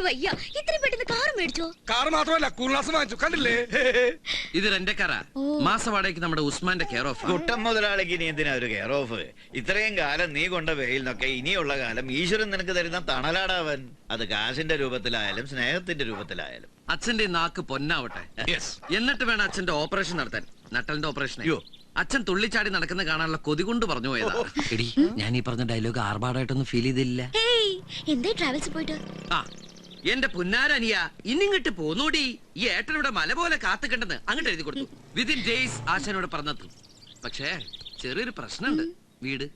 വയ്യ. ഇത്രയും പെട്ടെന്ന് കാർ മേടിച്ചോ? കാർ മാത്രമല്ല കൂൾനാസ് വാങ്ങിച്ചു, കണ്ടില്ലേ? ഇത് എന്റെ കാറാ. മാസവാടകയ്ക്ക് നമ്മുടെ ഉസ്മാന്റെ കെയർ ഓഫ്. കുട്ടം മുതലാളിക്ക് നീ എന്തിനാ ഒരു കെയർ ഓഫ്? ഇത്രയും കാലം നീ കൊണ്ട വെയിൽ നിന്നൊക്കെ ഇനിയുള്ള കാലം ഈശ്വരൻ നിനക്ക് തരുന്ന തണലാടാവൻ. അത് കാശിന്റെ രൂപത്തിലായാലും സ്നേഹത്തിന്റെ രൂപത്തിലായാലും. അച്ഛന്റെ നാക്ക് പൊന്നാവട്ടെ. എന്നിട്ട് വേണം അച്ഛന്റെ ഓപ്പറേഷൻ നടത്താൻ. നട്ടലിന്റെ ഓപ്പറേഷൻ. അച്ഛൻ തുള്ളിച്ചാടി നടക്കുന്ന കാണാനുള്ള കൊതി കൊണ്ട് പറഞ്ഞു പോയതാ. എടി, ഞാൻ ഈ പറഞ്ഞ ഡയലോഗ് ആർഭാടായിട്ടൊന്നും ഫീൽ ചെയ്തില്ല. എന്താ ട്രാവൽസ് പോയിട്ട്? ആ, എന്റെ പുന്നാരനിയ ഇന്നിങ്ങോട്ട് പോന്നൂടി. ഈ ഏട്ടനോട് മല പോലെ കാത്തുകണ്ടെന്ന് അങ്ങോട്ട് എഴുതി കൊടുത്തു. വിതിൻ ഡേയ്സ് ആശാനോട് പറഞ്ഞെത്തും. പക്ഷേ ചെറിയൊരു പ്രശ്നമുണ്ട്. വീട്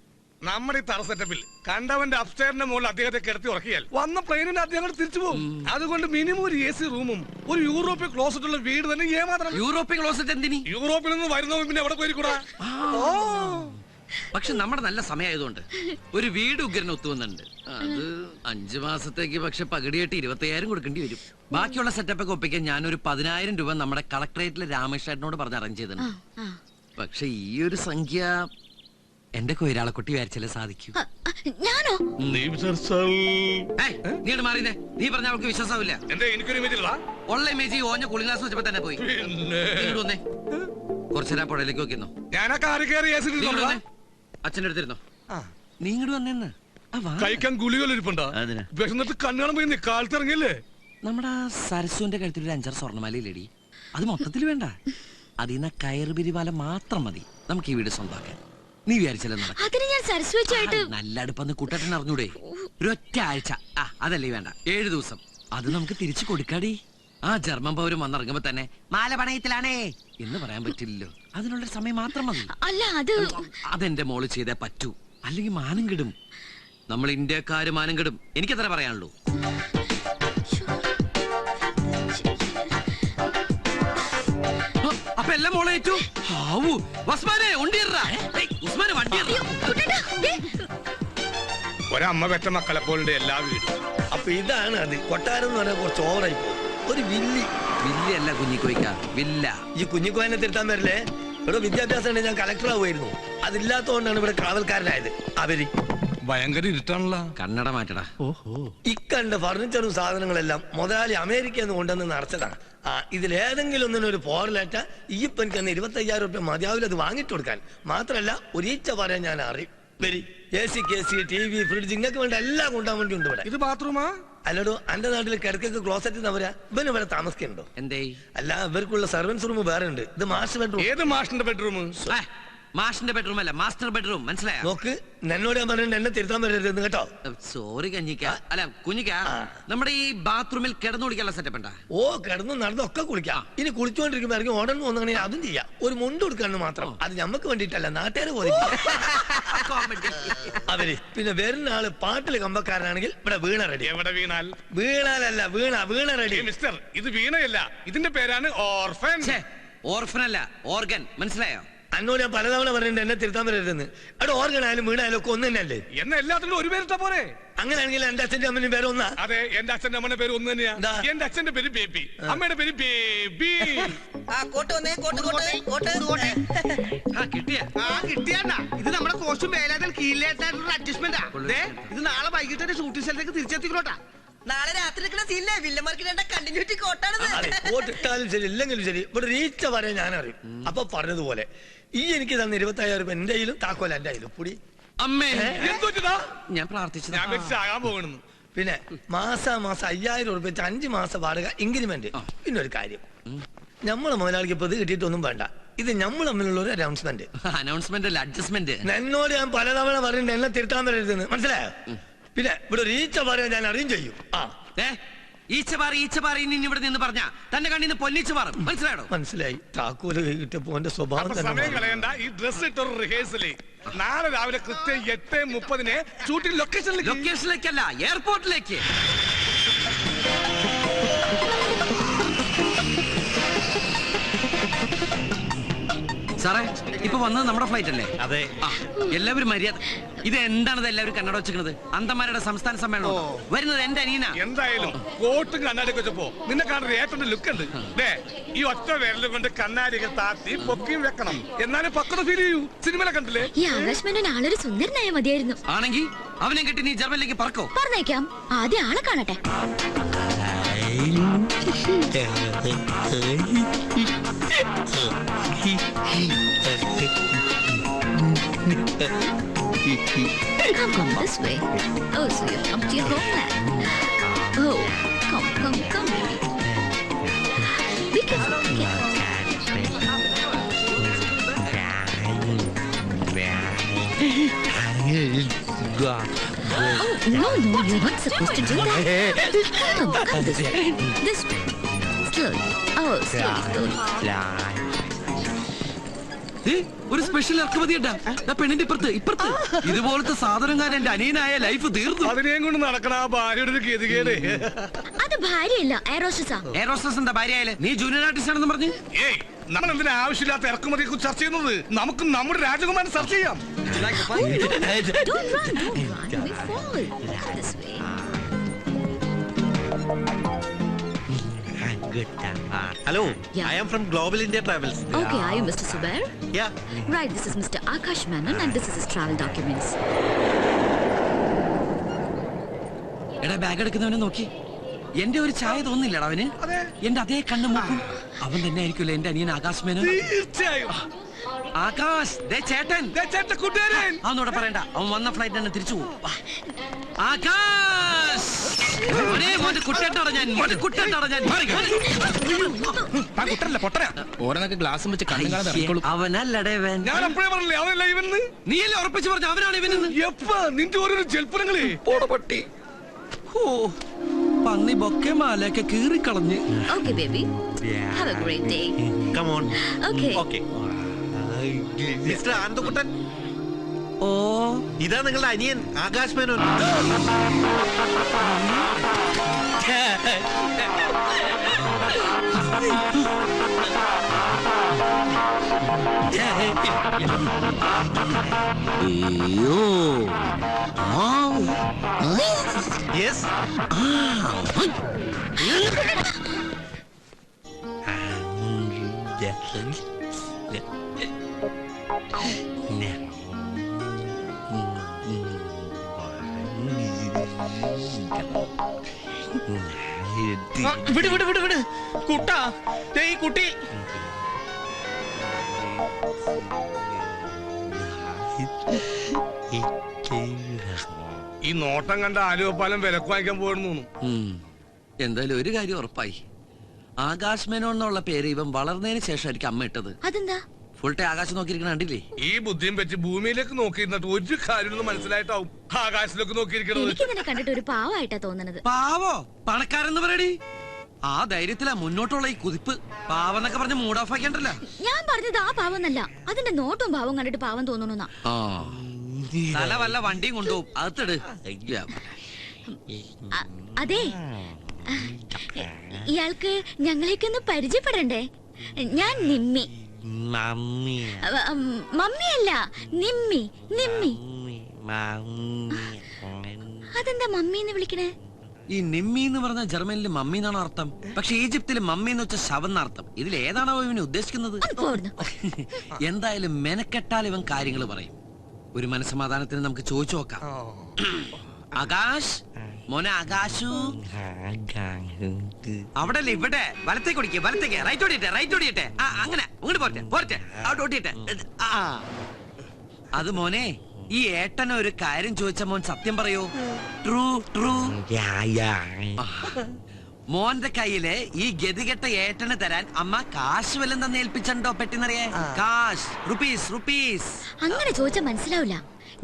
നമ്മുടെ ഈ തറ സെറ്റപ്പിൽ കണ്ടവന്റെ അപ്സ്റ്റേറിന്റെ മുകളിൽ അദ്ദേഹത്തെ കിടത്തി ഉറക്കിയാൽ വന്ന പ്ലെയിനിന് അദ്ദേഹം തിരിച്ചു പോകും. അതുകൊണ്ട് മിനിമം ഒരു AC റൂമും ഒരു യൂറോപ്യൻ ക്ലോസറ്റ് ഉള്ള വീട് തന്നെ ഏമാത്രം. European closet എന്തിനി? യൂറോപ്പിൽ നിന്ന് വരുന്നവർ പിന്നെ എവിടെ പോയിരിക്കൂടാ? പക്ഷെ നമ്മുടെ നല്ല സമയമായതുകൊണ്ട് ഒരു വീട് ഉഗ്രന് ഒത്തുവന്നുണ്ട്. അത് 5 മാസത്തേക്ക്. പക്ഷെ പകുതിയായിട്ട് 25,000 കൊടുക്കേണ്ടി വരും. ബാക്കിയുള്ള സെറ്റപ്പ് ഒക്കെ ഒപ്പിക്കാൻ ഞാനൊരു 10,000 രൂപ നമ്മുടെ കളക്ടറേറ്റിലെ രാമേഷേട്ടനോട് പറഞ്ഞ് അറേഞ്ച് ചെയ്തിട്ടുണ്ട്. പക്ഷെ ഈ ഒരു സംഖ്യ എന്റെ കൊയിരാളക്കുട്ടി വിചാരിച്ചാലേ സാധിക്കൂ. ഞാനോ? നീ മാറിയേ. നീ പറഞ്ഞ അവൾക്ക് വിശ്വാസമില്ല. എനിക്കൊരു ഇമേജ് ഉള്ള ഇമേജ് ഓഞ്ഞ കൂളിംഗ് ഗ്ലാസ് വെച്ചപ്പോ തന്നെ പോയി. വന്നേ, കുറച്ചേരാ പുഴയിലേക്ക് നോക്കിയിരുന്നോ? അച്ഛൻ്റെ അടുത്തിരുന്നോ? നീ ഇങ്ങോട്ട് വന്നേന്ന്. കഴിക്കാൻ ഗുളികളിരിപ്പുണ്ടോ? വിശന്നിട്ട് കണ്ണുകളും പോയി കാലത്തിറങ്ങിയല്ലേ? നമ്മുടെ സരസുവിന്റെ കഴുത്തിൽ ഒരു 5-6 സ്വർണ്ണമാലയില്ലേടി? അത് മൊത്തത്തിൽ വേണ്ട. അതിന്ന് കയറ് പിരിമാല മാത്രം മതി നമുക്ക് ഈ വീട് സ്വന്തമാക്കാൻ. നീ വിചാരിച്ചല്ലോ നല്ല അടുപ്പന്ന് കൂട്ടട്ടൻ അറിഞ്ഞൂടെ? ഒരൊറ്റ ആഴ്ച. അതല്ലേ വേണ്ട, 7 ദിവസം. അത് നമുക്ക് തിരിച്ചു കൊടുക്കാടി. ആ ജർമ്മൻ പൗരം വന്നിറങ്ങുമ്പോ തന്നെ മാല പണയത്തിലാണേ എന്ന് പറയാൻ പറ്റില്ലല്ലോ. അതിനുള്ള സമയം മാത്രം മതി. അതെന്റെ മോള് ചെയ്തേ പറ്റൂ, അല്ലെങ്കിൽ മാനം കിടും. നമ്മൾ ഇന്ത്യക്കാര് മാനം കിടും. എനിക്കത്ര പറയാനുള്ളൂ. അപ്പൊ എല്ലാം മോളെ ഏറ്റു. ഒരമ്മ പെറ്റ മക്കളെ പോലെ എല്ലാ വീടും. അപ്പൊ ഇതാണ് അത്. കൊട്ടാരം എന്ന് പറഞ്ഞാൽ കുറച്ച് ഓവറായി പോകും. ഒരു വില്ലല്ല കുഞ്ഞിക്കോയ്ക്ക, വില്ല. ഈ കുഞ്ഞിക്കോയനെ തിരുത്താൻ വരില്ലേ? ഇവിടെ വിദ്യാഭ്യാസം ഉണ്ടെങ്കിൽ ഞാൻ കളക്ടർ ആവുമായിരുന്നു. അതില്ലാത്തതുകൊണ്ടാണ് ഇവിടെ കാവൽക്കാരനായത്. അവര് ഭയങ്കര ഇരുട്ടാണല്ലോ. കണ്ണട മാറ്റടാ. ഇക്കണ്ട ഫർണിച്ചറും സാധനങ്ങളെല്ലാം മുതലാളി അമേരിക്കയിൽ നിന്ന് കൊണ്ടുവന്ന് നിറച്ചതാണ്. ഇതിലേതെങ്കിലും ഒന്നിനൊരു പോറലേറ്റ ഈ ഇപ്പൊ എനിക്ക് 25,000 രൂപ മതിയാവില്ല അത് വാങ്ങിട്ട് കൊടുക്കാൻ. മാത്രല്ല ഒരീച്ച പറയാൻ ഞാൻ അറിയും. AC, KC, TV, ഫ്രിഡ്ജ് ഇങ്ങക്ക് വേണ്ട എല്ലാം കൊണ്ടാൻ വേണ്ടി ഉണ്ട് ഇവിടെ. ഇത് ബാത്റൂമാ? അല്ലടോ, അന്റെ നാട്ടിൽ കിടക്കൊക്കെ ക്ലോസറ്റ് അവരാ. ഇവന് ഇവിടെ താമസിക്കുന്നുണ്ടോ? എന്തേ? അല്ല, ഇവർക്കുള്ള സർവൻസ് റൂം വേറെ ഉണ്ട്. ഇത് മാസ്റ്റർ ബെഡ്റൂം. ഏത് മാഷിന്റെ ബെഡ്റൂം? മാഷിന്റെ ബെഡ്റൂം അല്ല, മാസ്റ്റർ ബെഡ്റൂം. മനസ്സിലായോ? നോക്ക്, എന്നോട് ഞാൻ പറഞ്ഞിട്ട് എന്നെ തിരുത്താൻ വരരുത് കേട്ടോ. സോറി കഞ്ഞിക്ക, അല്ല കുഞ്ഞിക്ക. നമ്മുടെ ഈ ബാത്റൂമിൽ കിടന്നു കുളിക്കാനുള്ള സെറ്റപ്പ് ഉണ്ടാ? കിടന്നു നടന്നൊക്കെ കുളിക്കാം. ഇനി കുളിച്ചുകൊണ്ടിരിക്കുമ്പോ ഇറങ്ങി ഓടണം വന്നെങ്കിൽ അതും ചെയ്യാം. ഒരു മുണ്ട് കൊടുക്കാന്ന് മാത്രം. അത് ഞമ്മക്ക് വേണ്ടിട്ടല്ല, നാട്ടുകാരെ പോലെ. അവര് പിന്നെ വരുന്ന ആള് പാട്ടില് കമ്പക്കാരനാണെങ്കിൽ ഇവിടെ വീണ റെഡി. എവിടെ വീണാൽ? വീണാലല്ല, വീണ റെഡി. മിസ്റ്റർ, ഇത് വീണയല്ല, ഇതിന്റെ പേരാണ് ഓർഫൻ. ഓർഫൻ അല്ല, ഓർഗൻ. മനസ്സിലായോ? അന്നോട് ഞാൻ പലതവണ പറഞ്ഞിട്ട് എന്നെ തിരുത്താൻ വരരുതെന്ന്. അവിടെ ഓർഗൻ ആയാലും വീണായാലും ഒക്കെ ഒന്ന് തന്നെയല്ലേ? എന്നെ എല്ലാത്തിനും ഒരു പേരിട്ടാ പോരെ? അങ്ങനെയാണെങ്കിൽ എന്റെ അച്ഛന്റെ അമ്മന്റെ പേര് ഒന്നാ? അതെ, എന്റെ അച്ഛന്റെ അമ്മയുടെ പേര് ഒന്ന് തന്നെയാ. എന്റെ അച്ഛന്റെ പേര് ബേബി, അമ്മയുടെ പേര് ബേബി. കിട്ടിയാ ഇത് നമ്മുടെ കോസ്റ്റ്യൂം വേലാതിൽ കീഴിലേറ്റായിട്ടുള്ള അഡ്ജസ്റ്റ്മെന്റാ. ഇത് നാളെ വൈകിട്ട് ഷൂട്ടിംഗ് സ്ഥലത്തേക്ക് തിരിച്ചെത്തിക്കോട്ടാ. നാളെ രാത്രി സീനിലെ വില്ലന്മാർക്ക് കണ്ടിന്യൂറ്റി കോട്ടാണ്. ശരി ഇല്ലെങ്കിലും ശരി, ഇവിടെ റീച്ച പറയാൻ ഞാൻ അറിയും. അപ്പൊ പറഞ്ഞതുപോലെ ഈ എനിക്ക് തന്നെ 25,000 രൂപ എന്റെ കയ്യിലും താക്കോല എന്റെ കയ്യിലും കൂടി. അമ്മേ, ഞാൻ പ്രാർത്ഥിച്ചത് പിന്നെ മാസം 5,000 രൂപ വെച്ച് 5 മാസം വാടക ഇൻക്രിമെന്റ്. പിന്നെ ഒരു കാര്യം, നമ്മളെ മുതലാളിക്ക് ഇപ്പൊ ഇത് കിട്ടിയിട്ടൊന്നും വേണ്ട. ഇത് നമ്മൾ തമ്മിലുള്ള ഒരു അനൗൺസ്മെന്റ്. അഡ്ജസ്റ്റ്മെന്റ്. എന്നോട് ഞാൻ പലതവണ പറഞ്ഞിട്ട് എന്നെ തിരുത്താൻ വരരുതെന്ന്. മനസ്സിലായോ? പിന്നെ ഇവിടെ റീച്ച പറയാൻ ഞാൻ അറിയും ചെയ്യും. ഇവിടെ നിന്ന് പറഞ്ഞ തന്റെ കണ്ണിന്ന് പൊന്നിച്ച് മാറും. മനസ്സിലായോ? മനസ്സിലായി. താക്കോല് കിട്ടിയപ്പോ എന്റെ സ്വഭാവം സമയം കളയണ്ട. ഈ ഡ്രസ് ഇട്ടൊരു റിഹേഴ്സല് നാളെ രാവിലെ കൃത്യം 8:30 ഷൂട്ടിംഗ് ലൊക്കേഷനിലേക്കല്ല, എയർപോർട്ടിലേക്ക്. സാറേ, ഇപ്പൊ വന്നത് നമ്മുടെ ഫ്ലൈറ്റ് അല്ലേ? അതെ. എല്ലാവരും മര്യാദ. ഇത് എന്താണത് എല്ലാവരും കണ്ണട വെച്ചിരിക്കുന്നത്? അന്തമാരുടെ സംസ്ഥാന സമ്മേളനം വരുന്നത് എന്റെ അനിയനാ. എന്തായാലും കോട്ടും കണ്ണാടി വെച്ചപ്പോ നിന്നെ കാണുന്ന ഏറ്റവും ലുക്ക് ഉണ്ട്. ഈ ഒറ്റ വിരലും കൊണ്ട് കണ്ണാടിയൊക്കെ താത്തി പൊക്കിയും വെക്കണം, എന്നാലും പക്വത ഫീൽ ചെയ്യൂ. സിനിമയിലെ കണ്ടില്ലേ? ഈ ആകാശ് മേനോൻ ആളൊരു സുന്ദരനായ മതിയായിരുന്നു. ആണെങ്കിൽ അവനെ കെട്ടി നീ ജർമ്മനിലേക്ക് പറക്കോ? പറഞ്ഞേക്കാം, ആദ്യം ആളെ കാണട്ടെ. Come this way. Oh, so you've come to your homeland. Oh, come, baby. Be careful, be careful. Oh, no, you're not supposed to do that. Come this way. This way. Slowly. Oh, slowly. ഒരു special ഇറക്കുമതി പെണ്ണിന്റെ ഇപ്പുറത്ത് ഇതുപോലത്തെ സാധനക്കാരൻ എന്റെ അനിയനായ life തീർന്നു. അതിനെയും കൊണ്ട് നടക്കണ ആ ഭാര്യയുടെ ഒരു ഗതികേട്. അത് ഭാര്യയല്ല, എയറോസ്റ്റസാ. എയറോസ്റ്റസ് എന്താ ഭാര്യയായാലേ? നീ ജൂനിയർ ആർട്ടിസ്റ്റ് ആണെന്ന് പറഞ്ഞു. ഏയ്, നമ്മൾ എന്തിനാ ആവശ്യമില്ലാത്ത ഇറക്കുമതിയെ കുറിച്ച് ചർച്ച ചെയ്യുന്നത്? നമുക്ക് നമ്മുടെ രാജകുമാരൻ ചർച്ച ചെയ്യാം. Don't run. We fall. This way. Hello, Yeah. I am from Global India Travels. Okay, are you Mr. Subair? Yeah. Right, this is Mr. Akash Menon and this is his travel documents. എടാ bag എടുക്കുന്നവനെ നോക്കി എന്റെ ഒരു ചായ തോന്നില്ലടാ അവന്. എന്റെ അതേ കണ്ണു നോക്കും. അവൻ തന്നെ ആയിരിക്കുമല്ലോ എന്റെ അനിയൻ ആകാശ് മേനോൻ. തീർച്ചയായും. ആകാശ്, ദേ ചേട്ടൻ. കൂട്ടുകാരൻ അവനോട് പറയണ്ട, അവൻ വന്ന ഫ്ലൈറ്റ് തന്നെ തിരിച്ചു പോകും. ആകാശ്, മോന്റെ കുട്ടേട്ടോടെ ഞാൻ ഓരോന്നൊക്കെ ഗ്ലാസും വെച്ച് കണ്ണു. അവനല്ലടേ അവൻ. ഞാൻ അപ്പോഴേ പറഞ്ഞില്ലേ അവനല്ല ഇവന്ന്. നീയല്ലേ ഉറപ്പിച്ച് പറഞ്ഞു അവനാണ് ഇവനെന്ന്. എപ്പാ നിന്റെ ഓരോരോ ജൽപ്പനങ്ങളെ പട്ടി. ഓ, പന്നി ബൊക്കെ മാലയൊക്കെ കീറിക്കളഞ്ഞ്. Okay, baby. Have a great day. Come on. Okay. Okay. Mr. Anandakuttan, ഓ, ഇതാ നിങ്ങളുടെ അനിയൻ ആകാശ് മേനോൻ. Yes. വിട് കുട്ടാ, ഈ കുട്ടി. ഈ നോട്ടം കണ്ട ആലുവപ്പാലം വിലക്ക് വാങ്ങിക്കാൻ പോയെന്ന് തോന്നുന്നു. എന്തായാലും ഒരു കാര്യം ഉറപ്പായി. ആകാശ് മേനോൻ എന്നുള്ള പേര് ഇവൻ വളർന്നതിന് ശേഷമായിരിക്കും അമ്മ ഇട്ടത്. അതെന്താ? ഫുൾ ടൈം ആകാശം നോക്കിയിരിക്കണ കണ്ടില്ലേ? ഈ ബുദ്ധിയും വെച്ച് ഭൂമിയിലേക്ക് നോക്കിയിരുന്നിട്ട് ഒരു കാര്യം മനസ്സിലായിട്ടാവും ആകാശത്തിലേക്ക് നോക്കിയിരിക്കണത്. എനിക്ക് നിന്നെ കണ്ടിട്ട് ഒരു പാവായിട്ടാ തോന്നുന്നത്. പാവോ? പണക്കാരെന്ന് പറയടി. ആ ധൈര്യത്തിലാ മുന്നോട്ടുള്ള ഈ കുതിപ്പ്. പാവെന്നൊക്കെ പറഞ്ഞ് മൂഡ് ഓഫ് ആക്കിയണ്ടല്ല. ഞാൻ പറഞ്ഞത് ആ പാവന്നല്ല, അതിന്റെ നോട്ടും ഭാവം കണ്ടിട്ട് പാവം തോന്നുന്നു. തല വല്ല വണ്ടിയും കൊണ്ടുപോകും, അകത്തിട്. അതെ, ഇയാൾക്ക് ഞങ്ങളെയൊക്കെ ഒന്ന് പരിചയപ്പെടണ്ടേ? ഞാൻ നിമ്മി. മമ്മിയല്ല, നിമ്മി. അതെന്താ മമ്മി എന്ന് വിളിക്കണേ? ഈ നിമ്മി എന്ന് പറഞ്ഞ ജർമ്മനിൽ മമ്മി എന്നാണ് അർത്ഥം. പക്ഷെ ഈജിപ്തിൽ മമ്മി എന്ന് വെച്ച ശവം എന്നർത്ഥം. ഇതിൽ ഏതാണോ ഇവന് ഉദ്ദേശിക്കുന്നത്? എന്തായാലും മെനക്കെട്ടാൽ ഇവൻ കാര്യങ്ങൾ പറയും. ഒരു മനസ്സമാധാനത്തിന് നമുക്ക് ചോദിച്ചു നോക്കാം. ആകാശ്, മോനെ ആകാശു. അവിടെ അല്ലേ, ഇവിടെ വലത്തേക്ക് ഓടിക്കേ, വലത്തേക്ക്. റൈറ്റ് ഓടിയട്ടെ. അങ്ങനെ അങ്ങോട്ട് പോരട്ടെ, അവിടെ ഓടിയട്ടെ. അത് മോനെ, ഈ ഏട്ടനെ ഒരു കാര്യം ചോദിച്ച മോൻ സത്യം പറയൂ. ട്രൂ. മോന്റെ കയ്യില് ഈ ഗതികെട്ട ഏട്ടന് തരാൻ അമ്മ കാശ് വല്ലതും തന്നെ ഏൽപ്പിച്ചോ? പെട്ടിന്നറിയേ, കാശ്, റുപ്പീസ്. അങ്ങനെ ചോദിച്ചാൽ മനസ്സിലാവില്ല.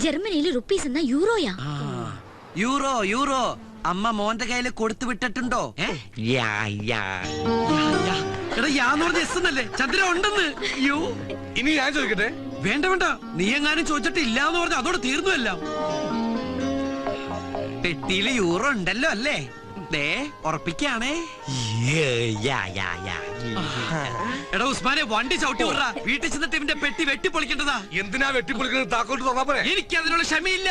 ജർമ്മനിയിൽ റുപ്പീസ് എന്നാ യൂറോയാ. യൂറോ അമ്മ മോന്റെ കയ്യില് കൊടുത്തു വിട്ടിട്ടുണ്ടോ? ചന്ദ്ര ഉണ്ടെന്ന്. ഇനി ഞാൻ ചോദിക്കട്ടെ? വേണ്ട, നീ എങ്ങാനും ചോദിച്ചിട്ട് ഇല്ലാന്ന് പറഞ്ഞ അതോടെ തീർന്നു എല്ലാം. പെട്ടിയില് യൂറോ ഉണ്ടല്ലോ അല്ലേ? ദേ ഉറപ്പിക്കാണേ. എടാ ഉസ്മാനെ വണ്ടി ചവിട്ടി വിടറ. വീട്ടിൽ ചെന്നിട്ട് ഇവന്റെ പെട്ടി വെട്ടി പൊളിക്കേണ്ടതാ. എന്തിനാ വെട്ടിപ്പൊളിക്കുന്നത്? താക്കോട്ട് തുറന്നാ പോരെ. എനിക്ക് അതിനുള്ള ക്ഷമയില്ല.